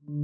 Dr.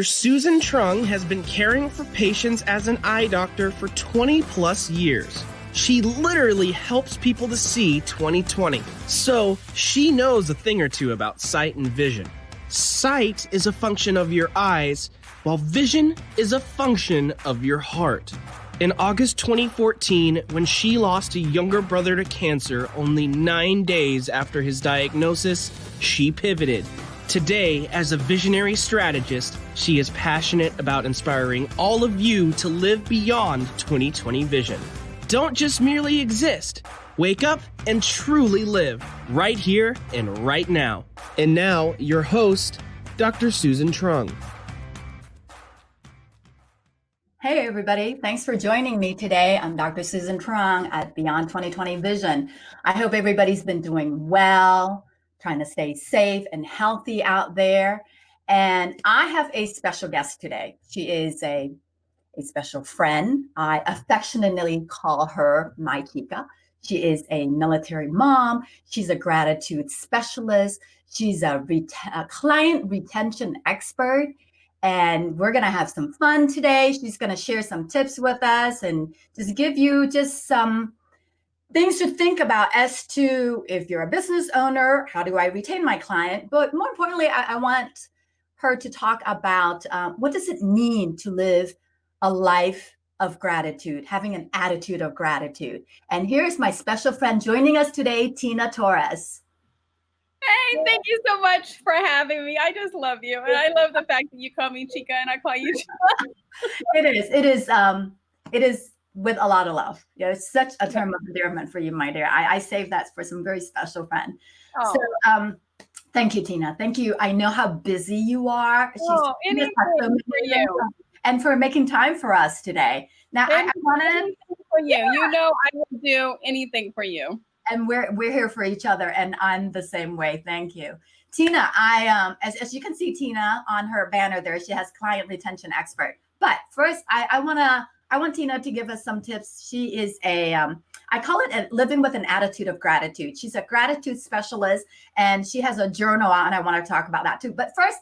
Susan Trung has been caring for patients as an eye doctor for 20 plus years. She literally helps people to see 20/20. So she knows a thing or two about sight and vision. Sight is a function of your eyes, while vision is a function of your heart. In August 2014, when she lost a younger brother to cancer only 9 days after his diagnosis, she pivoted. Today, as a visionary strategist, she is passionate about inspiring all of you to live beyond 20/20 vision. Don't just merely exist. Wake up and truly live right here and right now. And now, your host, Dr. Susan Trung. Hey, everybody. Thanks for joining me today. I'm Dr. Susan Trung at Beyond 20/20 Vision. I hope everybody's been doing well, trying to stay safe and healthy out there. And I have a special guest today. She is a special friend. I affectionately call her my Kika. She is a military mom. She's a gratitude specialist. She's a client retention expert. And we're going to have some fun today. She's going to share some tips with us and just give you just some things to think about as to if you're a business owner, how do I retain my client? But more importantly, I want her to talk about what does it mean to live a life of gratitude, having an attitude of gratitude. And here's my special friend joining us today, Tina Torres. Hey, thank you so much for having me. I just love you. And I love the fact that you call me Chica and I call you Chica. It is with a lot of love. It's such a term of endearment for you, my dear. I save that for some very special friend. Oh. So thank you, Tina. Thank you. I know how busy you are. Anything for you. And for making time for us today. Now, I wanted for you. Yeah. You know, I will do anything for you. And we're here for each other, and I'm the same way. Thank you, Tina. As you can see, Tina on her banner there, she has client retention expert. But first, I want Tina to give us some tips. She is I call it living with an attitude of gratitude. She's a gratitude specialist, and she has a journal out, and I want to talk about that too. But first,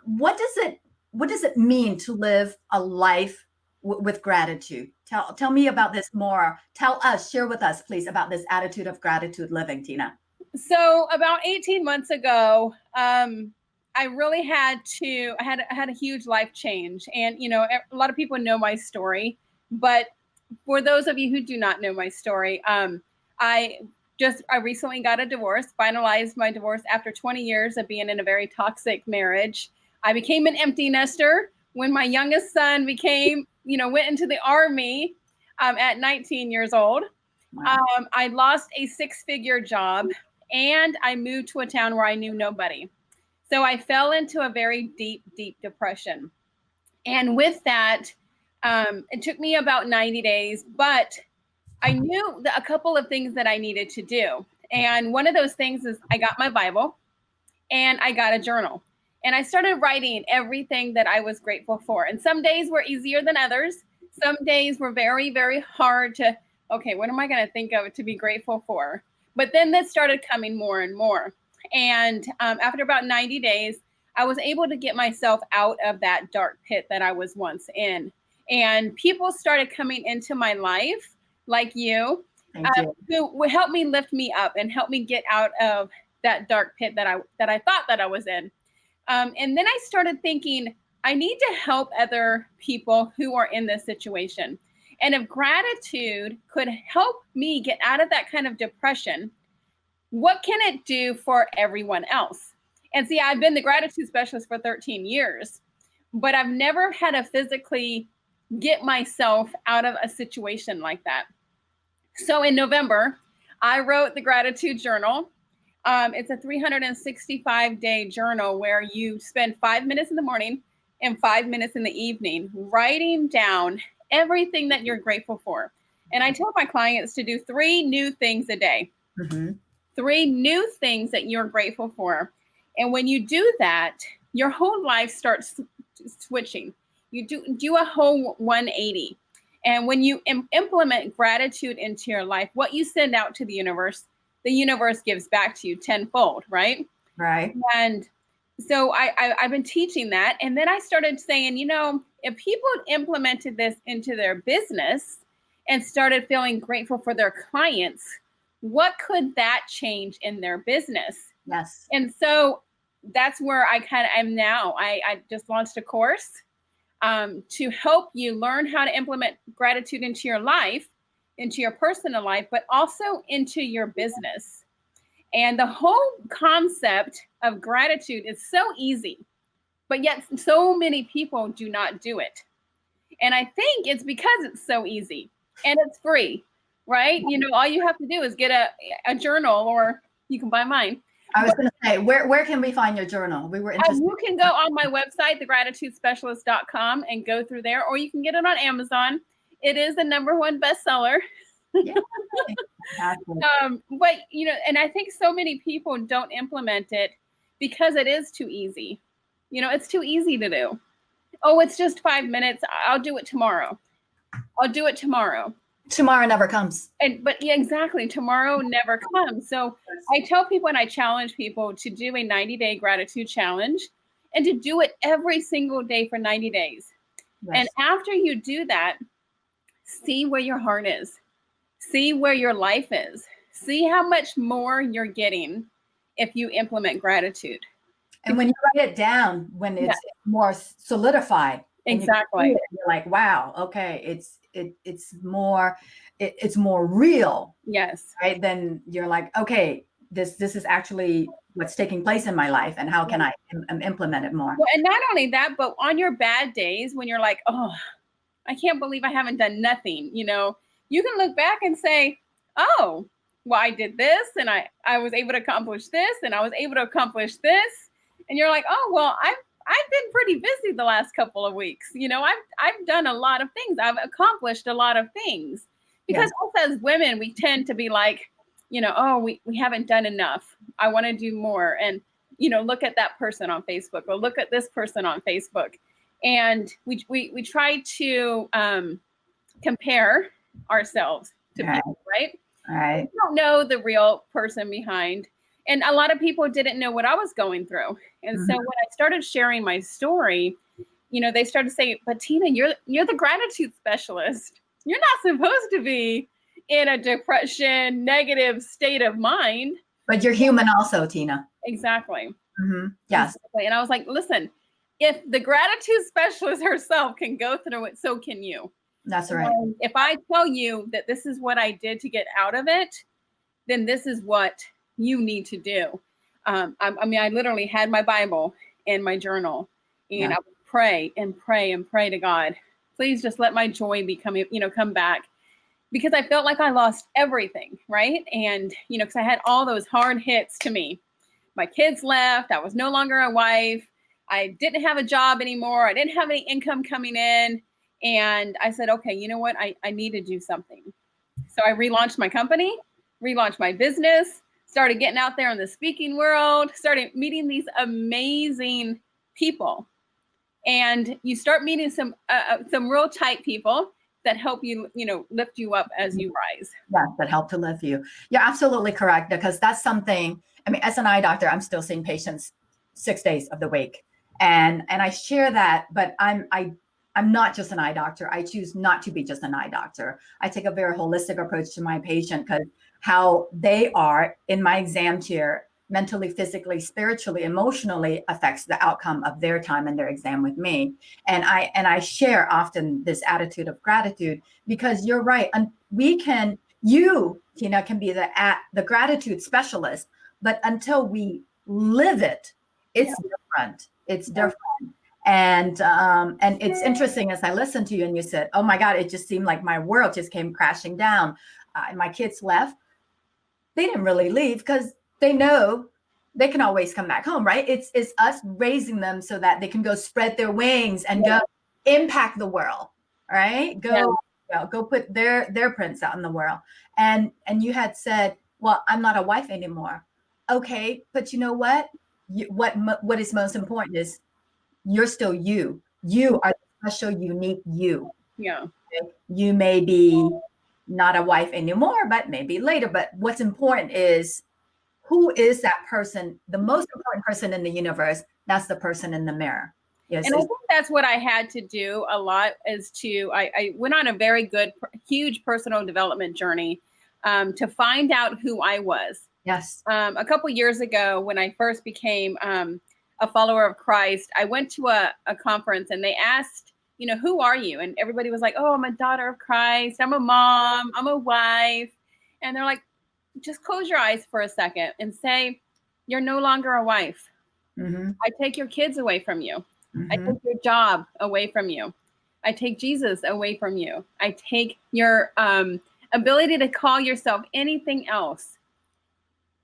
what does it mean to live a life with gratitude? Tell me about this more. Share with us, please, about this attitude of gratitude living, Tina. So about 18 months ago, I really had a huge life change. And, you know, a lot of people know my story, but for those of you who do not know my story, I recently got a divorce, finalized my divorce after 20 years of being in a very toxic marriage. I became an empty nester when my youngest son went into the Army at 19 years old. Wow. I lost a 6-figure job and I moved to a town where I knew nobody. So I fell into a very deep, deep depression. And with that, it took me about 90 days, but I knew a couple of things that I needed to do. And one of those things is I got my Bible and I got a journal. And I started writing everything that I was grateful for. And some days were easier than others. Some days were very, very hard to, okay, what am I going to think of to be grateful for? But then this started coming more and more. And after about 90 days, I was able to get myself out of that dark pit that I was once in. And people started coming into my life, like you, who would help me lift me up and help me get out of that dark pit that I thought that I was in. And then I started thinking, I need to help other people who are in this situation. And if gratitude could help me get out of that kind of depression, what can it do for everyone else? And see, I've been the gratitude specialist for 13 years, but I've never had to physically get myself out of a situation like that. So in November, I wrote the gratitude journal. It's a 365-day journal where you spend 5 minutes in the morning and 5 minutes in the evening writing down everything that you're grateful for. And I tell my clients to do 3 new things a day. Mm-hmm. 3 new things that you're grateful for. And when you do that, your whole life starts switching. You do a whole 180. And when you implement gratitude into your life, what you send out to the universe gives back to you tenfold, right? Right. And so I've been teaching that. And then I started saying, if people implemented this into their business and started feeling grateful for their clients, what could that change in their business? Yes. And so that's where I kind of am now. I just launched a course to help you learn how to implement gratitude into your life, into your personal life, but also into your business. And the whole concept of gratitude is so easy, but yet so many people do not do it. And I think it's because it's so easy and it's free, right? All you have to do is get a journal, or you can buy mine. I was going to say, where can we find your journal? We were interested. You can go on my website, thegratitudespecialist.com, and go through there, or you can get it on Amazon. It is the #1 bestseller. Yeah. But and I think so many people don't implement it because it is too easy. It's too easy to do. Oh, it's just 5 minutes. I'll do it tomorrow. Tomorrow never comes. But yeah, exactly. Tomorrow never comes. So I tell people, and I challenge people to do a 90-day gratitude challenge and to do it every single day for 90 days. Yes. And after you do that, see where your heart is. See where your life is. See how much more you're getting if you implement gratitude. And when you write it down, when it's more solidified. Exactly. You're like, wow, okay, it's more real. Yes. Right. Then you're like, okay, this is actually what's taking place in my life, and how can I implement it more? Well, and not only that, but on your bad days when you're like, oh, I can't believe I haven't done nothing, you can look back and say, oh, well, I did this, and I was able to accomplish this, and I was able to accomplish this. And you're like, oh, well, I've been pretty busy the last couple of weeks. I've done a lot of things. I've accomplished a lot of things. Because also as women, we tend to be like, oh, we haven't done enough. I want to do more. And, look at that person on Facebook, or look at this person on Facebook. And we try to compare ourselves to people, right? Right. We don't know the real person behind. And a lot of people didn't know what I was going through. And so when I started sharing my story, they started saying, but Tina, you're the gratitude specialist. You're not supposed to be in a depression, negative state of mind. But you're human also, Tina. Exactly. Mm-hmm. Yes. Exactly. And I was like, listen, if the gratitude specialist herself can go through it, so can you. That's right. And if I tell you that this is what I did to get out of it, then this is what you need to do. I literally had my Bible and my journal, and I would pray and pray and pray to God, please just let my joy come back, because I felt like I lost everything, right? And, because I had all those hard hits to me. My kids left. I was no longer a wife. I didn't have a job anymore. I didn't have any income coming in. And I said, okay, you know what? I need to do something. So I relaunched my company, relaunched my business, started getting out there in the speaking world, started meeting these amazing people. And you start meeting some real tight people that help you, lift you up as you rise. Yeah, that help to lift you. You're absolutely correct, because that's something, as an eye doctor, I'm still seeing patients 6 days of the week. And I share that, but I'm not just an eye doctor. I choose not to be just an eye doctor. I take a very holistic approach to my patient, because how they are in my exam chair, mentally, physically, spiritually, emotionally, affects the outcome of their time and their exam with me. And I share often this attitude of gratitude, because you're right. And you, Tina, can be the gratitude specialist, but until we live it, it's different. It's different. And it's interesting, as I listened to you and you said, oh my God, it just seemed like my world just came crashing down. My kids left. They didn't really leave because they know they can always come back home, right? It's us raising them so that they can go spread their wings and go impact the world, right? Go put their prints out in the world. And you had said, well, I'm not a wife anymore. Okay, but you know what? what is most important is you're still you. You are the special, unique you. Yeah. You may be not a wife anymore, but maybe later. But what's important is, who is that person? The most important person in the universe, that's the person in the mirror. Yes. And I think that's what I had to do a lot, is I went on a very good, huge personal development journey to find out who I was. Yes. A couple years ago, when I first became a follower of Christ, I went to a conference and they asked, who are you? And everybody was like, oh, I'm a daughter of Christ. I'm a mom. I'm a wife. And they're like, just close your eyes for a second and say, you're no longer a wife. Mm-hmm. I take your kids away from you. Mm-hmm. I take your job away from you. I take Jesus away from you. I take your ability to call yourself anything else.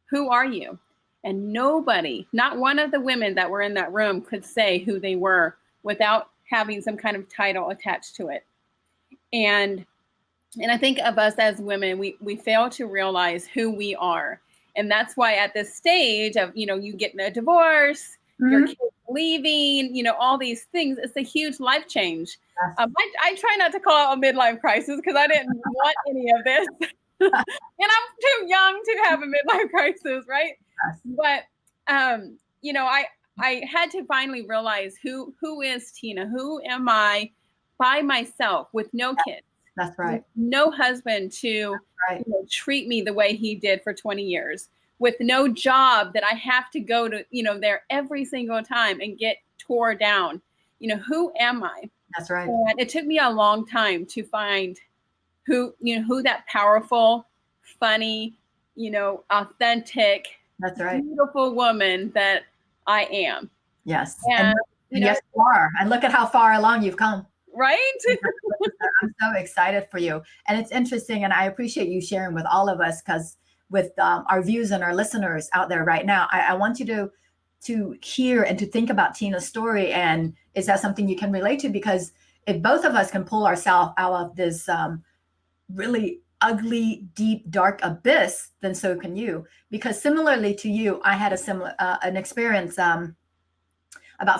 Who are you? And nobody, not one of the women that were in that room, could say who they were without having some kind of title attached to it. And I think of us as women, we fail to realize who we are. And that's why at this stage of, you getting a divorce, your kids leaving, all these things, it's a huge life change. Yes. I try not to call it a midlife crisis because I didn't want any of this. And I'm too young to have a midlife crisis, right? Yes. But, I had to finally realize who is Tina? Who am I by myself with no kids? That's right. No husband to treat me the way he did for 20 years, with no job that I have to go to, there every single time and get tore down. Who am I? That's right. And it took me a long time to find who that powerful, funny, authentic, that's right, beautiful woman that I am. Yes. And yes, you are. And look at how far along you've come. Right? I'm so excited for you. And it's interesting. And I appreciate you sharing with all of us, because with our views and our listeners out there right now, I want you to hear and to think about Tina's story. And is that something you can relate to? Because if both of us can pull ourselves out of this really ugly, deep, dark abyss, then so can you. Because similarly to you, I had a similar an experience about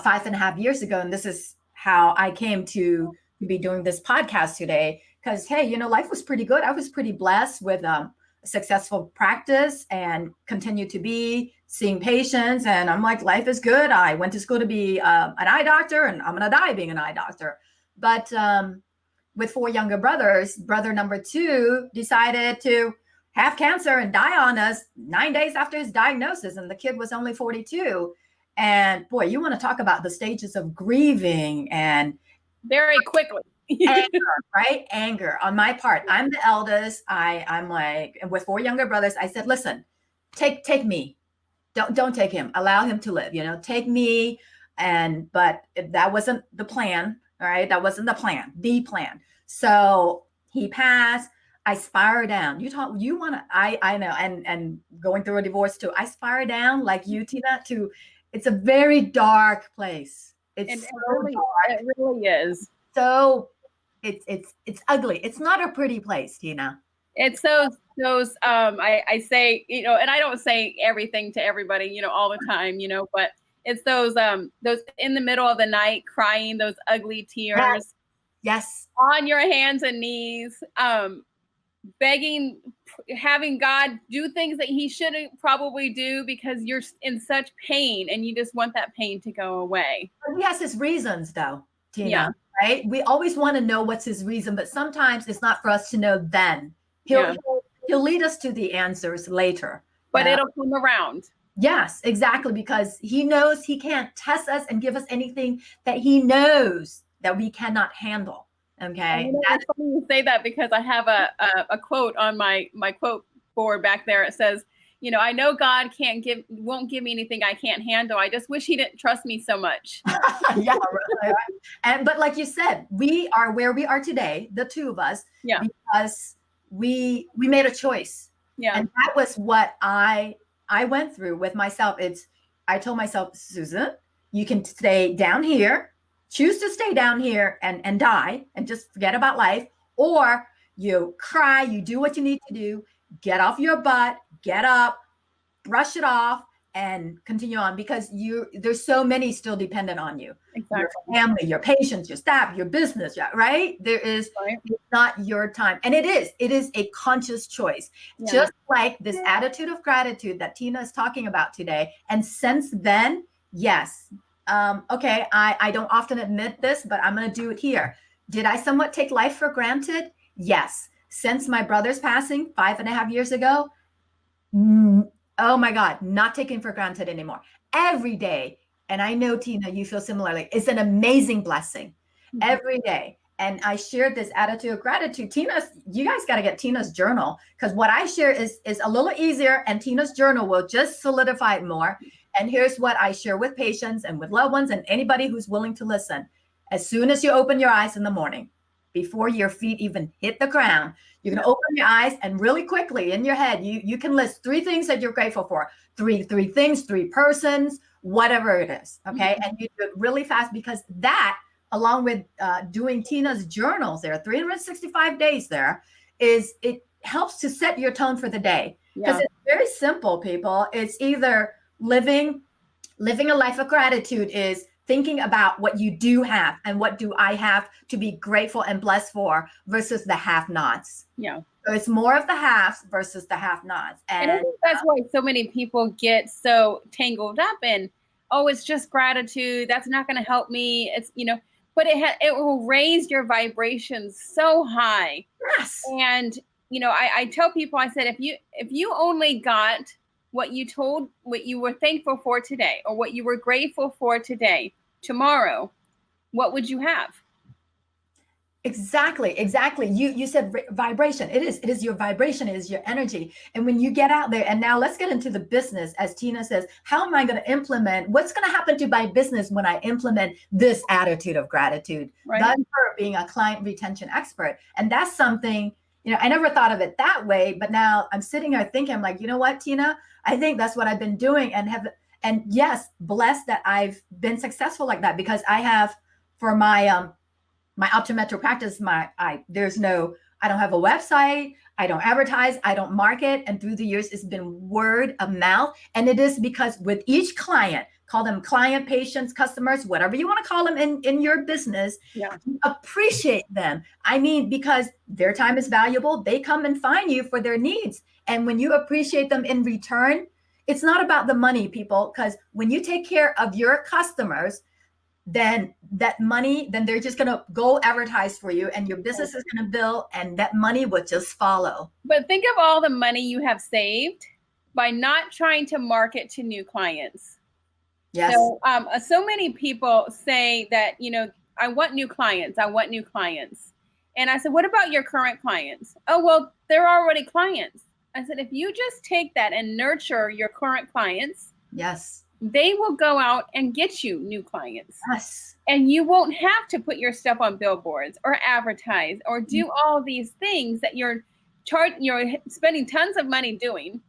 5.5 years ago. And this is how I came to be doing this podcast today. Because, hey, life was pretty good. I was pretty blessed with a successful practice and continue to be seeing patients. And I'm like, life is good. I went to school to be an eye doctor, and I'm going to die being an eye doctor. But with 4 younger brothers, brother number 2 decided to have cancer and die on us 9 days after his diagnosis. And the kid was only 42. And boy, you want to talk about the stages of grieving and very quickly. Anger, right? Anger on my part. I'm the eldest. I'm like, and with 4 younger brothers, I said, listen, take me. Don't take him. Allow him to live, take me. But that wasn't the plan. All right. That wasn't the plan. So he passed. I spiral down. I know. And going through a divorce too, I spiral down like you, Tina, it's a very dark place. It's so dark. It really is. So it's ugly. It's not a pretty place, Tina. It's those I say, and I don't say everything to everybody, all the time, but it's those in the middle of the night crying, those ugly tears. Yes. On your hands and knees, begging, having God do things that he shouldn't probably do because you're in such pain and you just want that pain to go away. He has his reasons though, Tina. Yeah. Right? We always want to know what's his reason, but sometimes it's not for us to know then. He'll lead us to the answers later. But it'll come around. Yes, exactly. Because he knows he can't test us and give us anything that he knows that we cannannot handle. Okay. It's funny you say that, because I have a quote on my quote board back there. It says, I know God won't give me anything I can't handle. I just wish he didn't trust me so much. Yeah. Right. But like you said, we are where we are today, the 2 of us, because we made a choice. Yeah. And that was what I went through with myself. I told myself, Susan, you can stay down here, choose to stay down here and die and just forget about life, or you cry, you do what you need to do, get off your butt, get up, brush it off, and continue on, because there's so many still dependent on you. Exactly. Your family, your patients, your staff, your business, right? It's not your time. And it is a conscious choice. Yeah. Just like this attitude of gratitude that Tina is talking about today. And since then, yes. Okay, I don't often admit this, but I'm going to do it here. Did I somewhat take life for granted? Yes. Since my brother's passing 5.5 years ago, oh my God, not taken for granted anymore. Every day, and I know, Tina, you feel similarly, it's an amazing blessing every day. And I shared this attitude of gratitude. You guys got to get Tina's journal, because what I share is a little easier, and Tina's journal will just solidify it more. And here's what I share with patients and with loved ones and anybody who's willing to listen. As soon as you open your eyes in the morning, before your feet even hit the ground, you're going to open your eyes, and really quickly in your head, you can list 3 things that you're grateful for. Three things, 3 persons, whatever it is. Okay. Mm-hmm. And you do it really fast, because that, along with doing Tina's journals, there are 365 days there, it helps to set your tone for the day. Because it's very simple, people. It's either living a life of gratitude is thinking about what you do have and what do I have to be grateful and blessed for, versus the have-nots. Yeah. So it's more of the haves versus the have-nots. And I think that's why so many people get so tangled up in, oh, it's just gratitude. That's not going to help me. It's, but it will raise your vibrations so high. Yes. And, I tell people, I said, if you only got what you were thankful for today, or what you were grateful for today, tomorrow, what would you have? Exactly. You said vibration. It is your vibration, it is your energy. And when you get out there, and now let's get into the business, as Tina says, how am I going to implement, what's going to happen to my business when I implement this attitude of gratitude? Right. That's her being a client retention expert. And that's something, I never thought of it that way, but now I'm sitting here thinking, I'm like, you know what, Tina, I think that's what I've been doing, and yes, blessed that I've been successful like that, because I have, for my my optometric practice, I don't have a website, I don't advertise, I don't market, and through the years it's been word of mouth. And it is because with each client, call them client, patients, customers, whatever you want to call them in your business, appreciate them. I mean, because their time is valuable, they come and find you for their needs. And when you appreciate them in return, it's not about the money, people, because when you take care of your customers, then that money, then they're just going to go advertise for you, and your business is going to build, and that money will just follow. But think of all the money you have saved by not trying to market to new clients. Yes. So many people say that, I want new clients. And I said, what about your current clients? Oh, well, they're already clients. I said, if you just take that and nurture your current clients, yes, they will go out and get you new clients. Yes. And you won't have to put your stuff on billboards or advertise or do all these things that you're spending tons of money doing.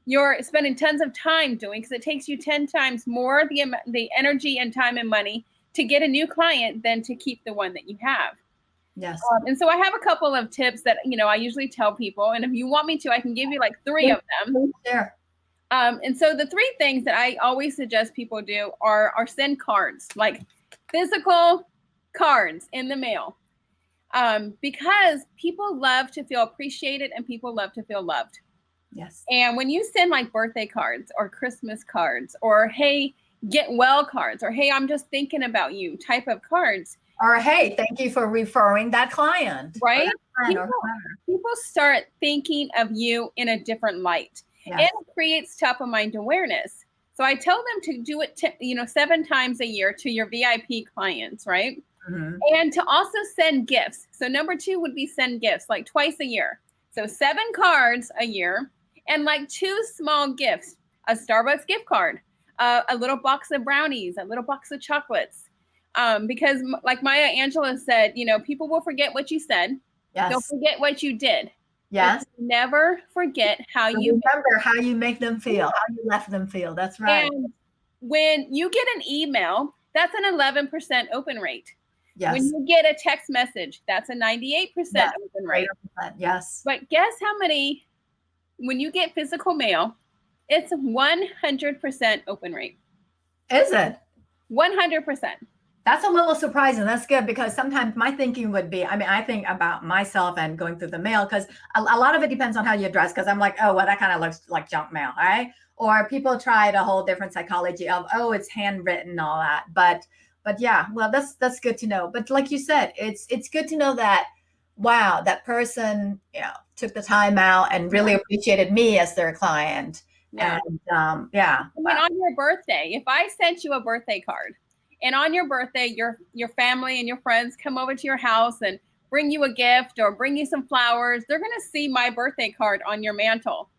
You're spending tons of time doing, because it takes you 10 times more the energy and time and money to get a new client than to keep the one that you have. Yes. And so I have a couple of tips that, I usually tell people, and if you want me to, I can give you like 3 of them. Sure. And so the 3 things that I always suggest people do are send cards, like physical cards in the mail, because people love to feel appreciated and people love to feel loved. Yes. And when you send like birthday cards or Christmas cards or, hey, get well cards, or, hey, I'm just thinking about you type of cards. Or, hey, thank you for referring that client. Right? People start thinking of you in a different light. Yes. And it creates top of mind awareness. So I tell them to do it, 7 times a year to your VIP clients, right? Mm-hmm. And to also send gifts. So number 2 would be send gifts, like twice a year. So 7 cards a year, and like 2 small gifts, a Starbucks gift card, a little box of brownies, a little box of chocolates. Because like Maya Angelou said, people will forget what you said. Yes. They'll forget what you did. Yes. Never forget how you remember how you make them feel, how you left them feel. That's right. And when you get an email, that's an 11% open rate. Yes. When you get a text message, that's a 98% open rate. Yes. But guess how many, when you get physical mail, It's 100% open rate. Is it? 100%. That's a little surprising. That's good, because sometimes my thinking would be, I think about myself and going through the mail, because a lot of it depends on how you dress. Because I'm like, oh, well, that kind of looks like junk mail, right? Or people tried a whole different psychology of, oh, it's handwritten, all that. But yeah, well, that's good to know. But like you said, it's good to know that, wow, that person, took the time out and really appreciated me as their client. Yeah. And yeah. I mean, on your birthday, if I sent you a birthday card, and on your birthday, your family and your friends come over to your house and bring you a gift or bring you some flowers, they're going to see my birthday card on your mantle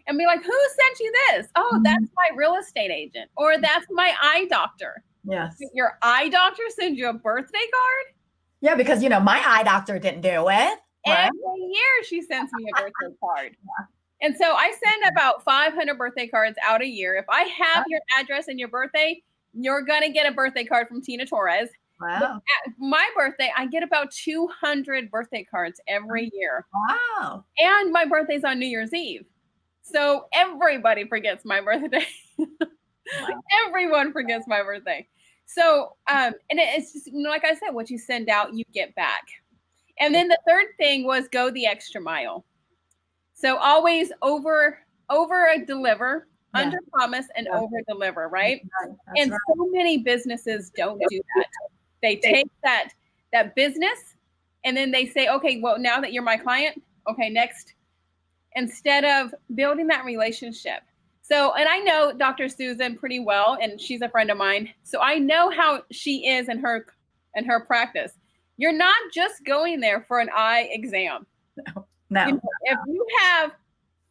and be like, who sent you this? Oh, that's my real estate agent, or that's my eye doctor. Yes. Your eye doctor sends you a birthday card? Yeah, because, my eye doctor didn't do it. Right? Every year she sends me a birthday card. Yeah. And so I send about 500 birthday cards out a year. If I have your address and your birthday, you're going to get a birthday card from Tina Torres. Wow. At my birthday, I get about 200 birthday cards every year. Wow. And my birthday's on New Year's Eve. So everybody forgets my birthday. Wow. Everyone forgets my birthday. So, and it's just, like I said, what you send out, you get back. And then the third thing was go the extra mile. So always over deliver, under promise, and over deliver, right? That's right. So many businesses don't do that. They take that business and then they say, okay, well, now that you're my client, okay, next, instead of building that relationship. So, and I know Dr. Susan pretty well, and she's a friend of mine. So I know how she is in her practice. You're not just going there for an eye exam. No. If you have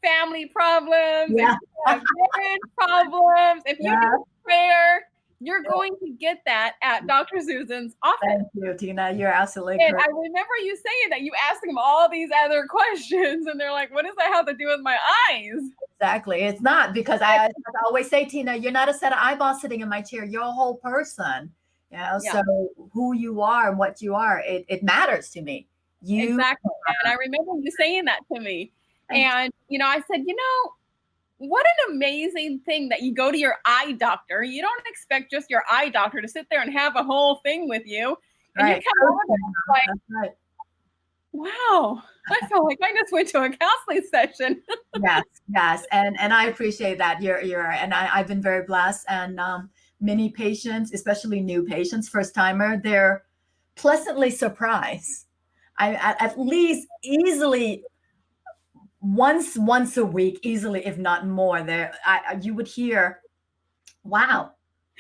family problems, if you have marriage problems, if you need prayer, you're going to get that at Dr. Susan's office. Thank you, Tina. You're absolutely correct. correct. I remember you saying that. You asked them all these other questions, and they're like, what does that have to do with my eyes? Exactly. It's not, because I always say, Tina, you're not a set of eyeballs sitting in my chair. You're a whole person. So who you are and what you are, it matters to me. Exactly. And I remember you saying that to me. And, I said, what an amazing thing that you go to your eye doctor. You don't expect just your eye doctor to sit there and have a whole thing with you. And you come over there like, wow, I feel like I just went to a counseling session. Yes. And I appreciate that. And I've been very blessed. And many patients, especially new patients, first timer, they're pleasantly surprised. I at least easily once a week, easily, if not more, you would hear, wow,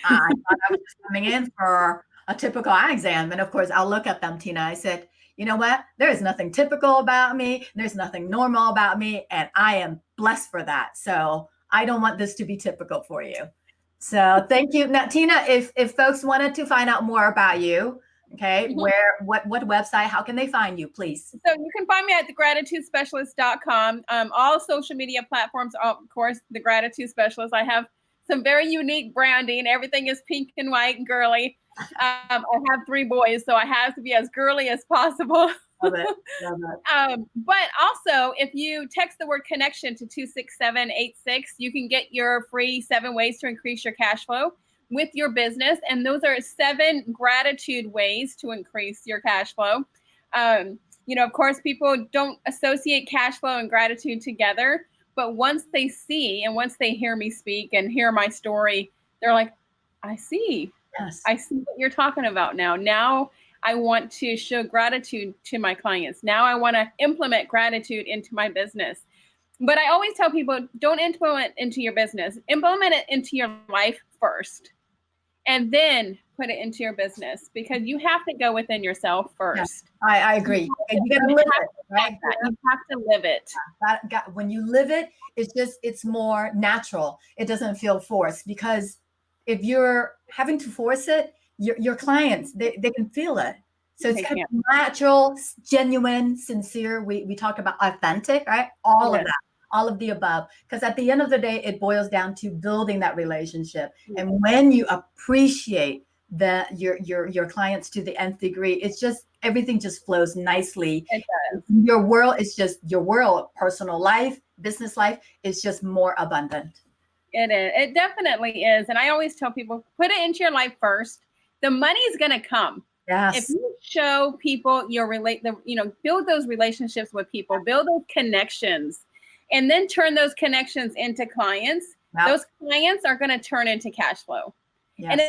I thought I was just coming in for a typical eye exam. And of course, I'll look at them, Tina. I said, you know what? There is nothing typical about me. There's nothing normal about me. And I am blessed for that. So I don't want this to be typical for you. So thank you. Now, Tina, if folks wanted to find out more about you, okay, what website, how can they find you, please? So you can find me at thegratitudespecialist.com. All social media platforms are, of course, The Gratitude Specialist. I have some very unique branding. Everything is pink and white and girly. I have 3 boys, so I have to be as girly as possible. Love it. But also, if you text the word connection to 26786, you can get your free 7 ways to increase your cash flow with your business. And those are 7 gratitude ways to increase your cash flow. Of course, people don't associate cash flow and gratitude together. But once they see and once they hear me speak and hear my story, they're like, I see. Yes. I see what you're talking about now. Now I want to show gratitude to my clients. Now I want to implement gratitude into my business. But I always tell people, don't implement it into your business. Implement it into your life first, and then put it into your business, because you have to go within yourself first. Yeah, I agree. You got to live it, right? You have to live it. When you live it, it's more natural. It doesn't feel forced, because if you're having to force it, your clients, they can feel it. So it's kind of natural, genuine, sincere. We talk about authentic, right? All of that, all of the above. Because at the end of the day, it boils down to building that relationship. And when you appreciate your clients to the nth degree, it's just, everything just flows nicely. It does. Your world, personal life, business life is just more abundant. It is. It definitely is. And I always tell people, put it into your life first. The money's going to come. Yes. If you show people build those relationships with people, build those connections, and then turn those connections into clients, Yep. those clients are going to turn into cash flow. Yes. And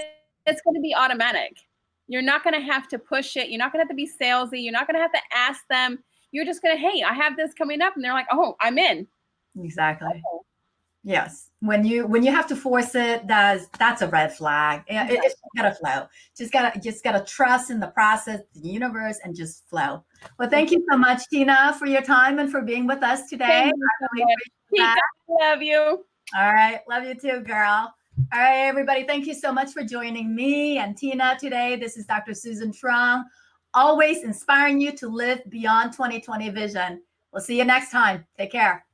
it's going to be automatic. You're not going to have to push it. You're not going to have to be salesy. You're not going to have to ask them. You're just going to, hey, I have this coming up. And they're like, oh, I'm in. Exactly. Oh. Yes. When you have to force it, that's a red flag. It's gotta flow. Just gotta trust in the process, the universe, and just flow. Well, thank you so much, Tina, for your time and for being with us today. Thank you so much. I love you. All right. Love you too, girl. All right, everybody. Thank you so much for joining me and Tina today. This is Dr. Susan Trong, always inspiring you to live beyond 2020 vision. We'll see you next time. Take care.